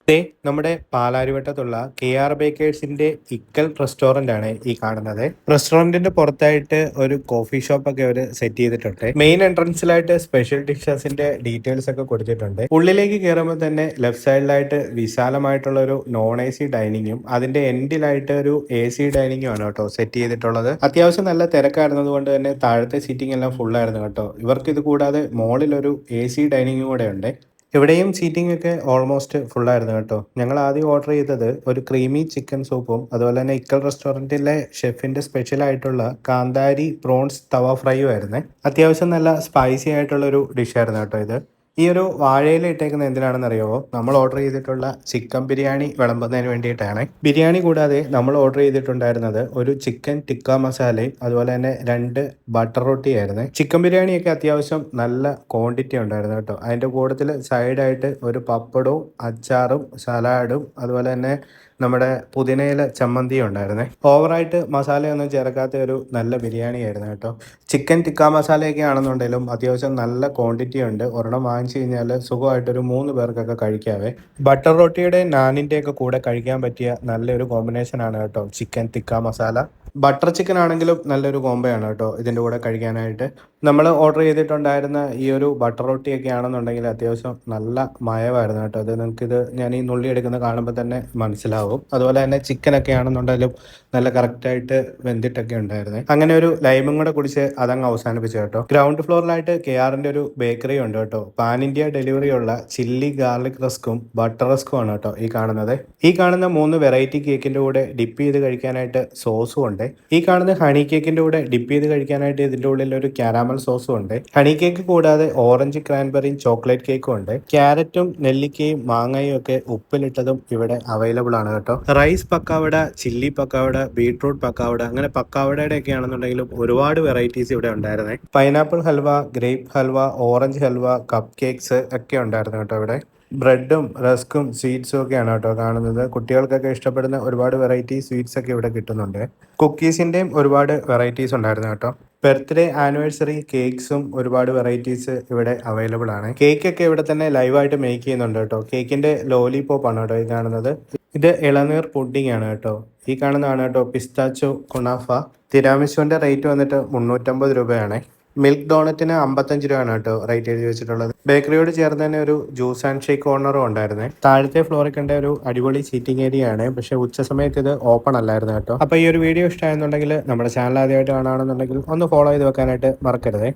ദേ നമ്മുടെ പാലാരിവട്ടത്തുള്ള KR ബേക്കേഴ്സിന്റെ ഇക്കൽ restaurant ആണ് ഈ കാണുന്നത്. റെസ്റ്റോറന്റിന്റെ പുറത്തായിട്ട് ഒരു കോഫി ഷോപ്പ് ഒക്കെ അവർ സെറ്റ് ചെയ്തിട്ടുണ്ട്. മെയിൻ എൻട്രൻസിലായിട്ട് സ്പെഷ്യൽ ഡിഷസിന്റെ ഡീറ്റെയിൽസ് ഒക്കെ കൊടുത്തിട്ടുണ്ട്. ഉള്ളിലേക്ക് കയറുമ്പോൾ തന്നെ ലെഫ്റ്റ് സൈഡിലായിട്ട് വിശാലമായിട്ടുള്ള ഒരു നോൺ AC ഡൈനിങ്ങും അതിന്റെ എൻഡിലായിട്ട് ഒരു AC ഡൈനിങ്ങും ആണ് കേട്ടോ സെറ്റ് ചെയ്തിട്ടുള്ളത്. അത്യാവശ്യം നല്ല തിരക്കായിരുന്നത് കൊണ്ട് തന്നെ താഴത്തെ സീറ്റിംഗ് എല്ലാം ഫുൾ ആയിരുന്നു കേട്ടോ. ഇവർക്ക് ഇത് കൂടാതെ മോളിൽ ഒരു AC ഡൈനിങ്ങും കൂടെ ഉണ്ട്. ഇവിടെയും സീറ്റിംഗ് ഒക്കെ ഓൾമോസ്റ്റ് ഫുള്ളായിരുന്നു കേട്ടോ. ഞങ്ങൾ ആദ്യം ഓർഡർ ചെയ്തത് ഒരു ക്രീമി ചിക്കൻ സൂപ്പും അതുപോലെ തന്നെ ഇക്കൽ റെസ്റ്റോറൻറ്റിലെ ഷെഫിന്റെ സ്പെഷ്യൽ ആയിട്ടുള്ള കാന്താരി പ്രോൺസ് തവ ഫ്രൈയും ആയിരുന്നേ. അത്യാവശ്യം നല്ല സ്പൈസി ആയിട്ടുള്ള ഒരു ഡിഷായിരുന്നു കേട്ടോ ഇത്. ഈ ഒരു വാഴയില ഇട്ടേക്കുന്നത് എന്തിനാണെന്ന് അറിയാമോ? നമ്മൾ ഓർഡർ ചെയ്തിട്ടുള്ള ചിക്കൻ ബിരിയാണി വിളമ്പുന്നതിന് വേണ്ടിയിട്ടാണ്. ബിരിയാണി കൂടാതെ നമ്മൾ ഓർഡർ ചെയ്തിട്ടുണ്ടായിരുന്നത് ഒരു ചിക്കൻ ടിക്ക മസാലയും അതുപോലെ തന്നെ 2 ബട്ടർ റൊട്ടി ആയിരുന്നു. ചിക്കൻ ബിരിയാണിയൊക്കെ അത്യാവശ്യം നല്ല ക്വാണ്ടിറ്റി ഉണ്ടായിരുന്നു കേട്ടോ. അതിൻ്റെ കൂട്ടത്തിൽ സൈഡായിട്ട് ഒരു പപ്പടവും അച്ചാറും സലാഡും അതുപോലെ തന്നെ നമ്മുടെ പുതിനയില ചമ്മന്തിയും ഉണ്ടായിരുന്നേ. ഓവറായിട്ട് മസാലയൊന്നും ചേർക്കാത്ത ഒരു നല്ല ബിരിയാണി ആയിരുന്നു കേട്ടോ. ചിക്കൻ ടിക്ക മസാലയൊക്കെ ആണെന്നുണ്ടെങ്കിലും അത്യാവശ്യം നല്ല ക്വാണ്ടിറ്റി ഉണ്ട്. ഒരെണ്ണം വാങ്ങിച്ചു കഴിഞ്ഞാൽ സുഖമായിട്ട് ഒരു 3 പേർക്കൊക്കെ കഴിക്കാവേ. ബട്ടർ റൊട്ടിയുടെ നാനിൻ്റെ ഒക്കെ കൂടെ കഴിക്കാൻ പറ്റിയ നല്ലൊരു കോമ്പിനേഷൻ ആണ് കേട്ടോ chicken tikka masala. Butter chicken ആണെങ്കിലും നല്ലൊരു കോംബോയാണ് കേട്ടോ ഇതിൻ്റെ കൂടെ കഴിക്കാനായിട്ട്. നമ്മൾ ഓർഡർ ചെയ്തിട്ടുണ്ടായിരുന്ന ഈ ഒരു ബട്ടർ റൊട്ടിയൊക്കെ ആണെന്നുണ്ടെങ്കിൽ അത്യാവശ്യം നല്ല മയമായിരുന്നു കേട്ടോ. അത് നിങ്ങൾക്കിത് ഞാൻ ഈ നുള്ളി എടുക്കുന്ന കാണുമ്പോൾ തന്നെ മനസ്സിലാവും. അതുപോലെ തന്നെ ചിക്കനൊക്കെ ആണെന്നുണ്ടെങ്കിലും നല്ല കറക്റ്റായിട്ട് വെന്തിട്ടൊക്കെ ഉണ്ടായിരുന്നു. അങ്ങനെ ഒരു ലൈമും കൂടെ കുടിച്ച് അതങ്ങ് അവസാനിപ്പിച്ചു കേട്ടോ. ഗ്രൗണ്ട് ഫ്ലോറിലായിട്ട് KRന്റെ ഒരു ബേക്കറി ഉണ്ട് കേട്ടോ. പാൻ ഇന്ത്യ ഡെലിവറി ഉള്ള ചില്ലി ഗാർലിക് റസ്കും ബട്ടർ റസ്കും ആണ് കേട്ടോ ഈ കാണുന്നത്. ഈ കാണുന്ന 3 വെറൈറ്റി കേക്കിൻ്റെ കൂടെ ഡിപ്പ് ചെയ്ത് കഴിക്കാനായിട്ട് സോസും ഉണ്ട്. ഈ കാണുന്ന ഹണി കേക്കിന്റെ കൂടെ ഡിപ്പ് ചെയ്ത് കഴിക്കാനായിട്ട് ഇതിന്റെ ഉള്ളിൽ ഒരു കാരാമൽ സോസും ഉണ്ട്. ഹണി കേക്ക് കൂടാതെ ഓറഞ്ച് ക്രാൻബെറിയും ചോക്ലേറ്റ് കേക്കും ഉണ്ട്. ക്യാരറ്റും നെല്ലിക്കയും മാങ്ങയും ഒക്കെ ഉപ്പിലിട്ടതും ഇവിടെ അവൈലബിൾ ആണ് കേട്ടോ. Rice pakkavada, chilli pakkavada, beetroot pakkavada, അങ്ങനെ പക്കാവടയുടെ ഒക്കെ ആണെന്നുണ്ടെങ്കിലും ഒരുപാട് വെറൈറ്റീസ് ഇവിടെ ഉണ്ടായിരുന്നേ. Pineapple halwa, grape halwa, orange halwa, cup cakes ഒക്കെ ഉണ്ടായിരുന്നു കേട്ടോ ഇവിടെ. ബ്രെഡും റസ്കും സ്വീറ്റ്സും ഒക്കെയാണ് കേട്ടോ കാണുന്നത്. കുട്ടികൾക്കൊക്കെ ഇഷ്ടപ്പെടുന്ന ഒരുപാട് വെറൈറ്റി സ്വീറ്റ്സ് ഒക്കെ ഇവിടെ കിട്ടുന്നുണ്ട്. കുക്കീസിൻ്റെയും ഒരുപാട് വെറൈറ്റീസ് ഉണ്ടായിരുന്നു കേട്ടോ. ബർത്ത്ഡേ ആനിവേഴ്സറി കേക്ക്സും ഒരുപാട് വെറൈറ്റീസ് ഇവിടെ അവൈലബിൾ ആണ്. കേക്കൊക്കെ ഇവിടെ തന്നെ ലൈവായിട്ട് മേക്ക് ചെയ്യുന്നുണ്ട് കേട്ടോ. കേക്കിന്റെ ലോലിപോപ്പ് ആണ് കേട്ടോ ഈ കാണുന്നത്. ഇത് ഇളനീർ പുഡിംഗ് ആണ് കേട്ടോ. ഈ കാണുന്നതാണ് കേട്ടോ പിസ്താച്ചോ കുണാഫ. തിരാമിസുവിന്റെ റേറ്റ് വന്നിട്ട് 350 രൂപയാണ്. മിൽക്ക് ഡോണറ്റിന് 55 രൂപയാണ് കേട്ടോ റേറ്റ് എഴുതി വെച്ചിട്ടുള്ളത്. ബേക്കറിയോട് ചേർന്ന് തന്നെ ഒരു ജ്യൂസ് ആൻഡ് ഷേക്ക് കോർണറും ഉണ്ടായിരുന്നേ. താഴത്തെ ഫ്ലോറിൽ കണ്ട ഒരു അടിപൊളി സീറ്റിംഗ് ഏരിയ ആണ്. പക്ഷെ ഉച്ച സമയത്ത് ഇത് ഓപ്പൺ അല്ലായിരുന്നു കേട്ടോ. അപ്പോൾ ഈ ഒരു വീഡിയോ ഇഷ്ടമായെന്നുണ്ടെങ്കിൽ നമ്മുടെ ചാനൽ ആദ്യമായിട്ട് കാണുകയാണെന്നുണ്ടെങ്കിൽ ഒന്ന് ഫോളോ ചെയ്ത് വെക്കാനായിട്ട് മറക്കരുതേ.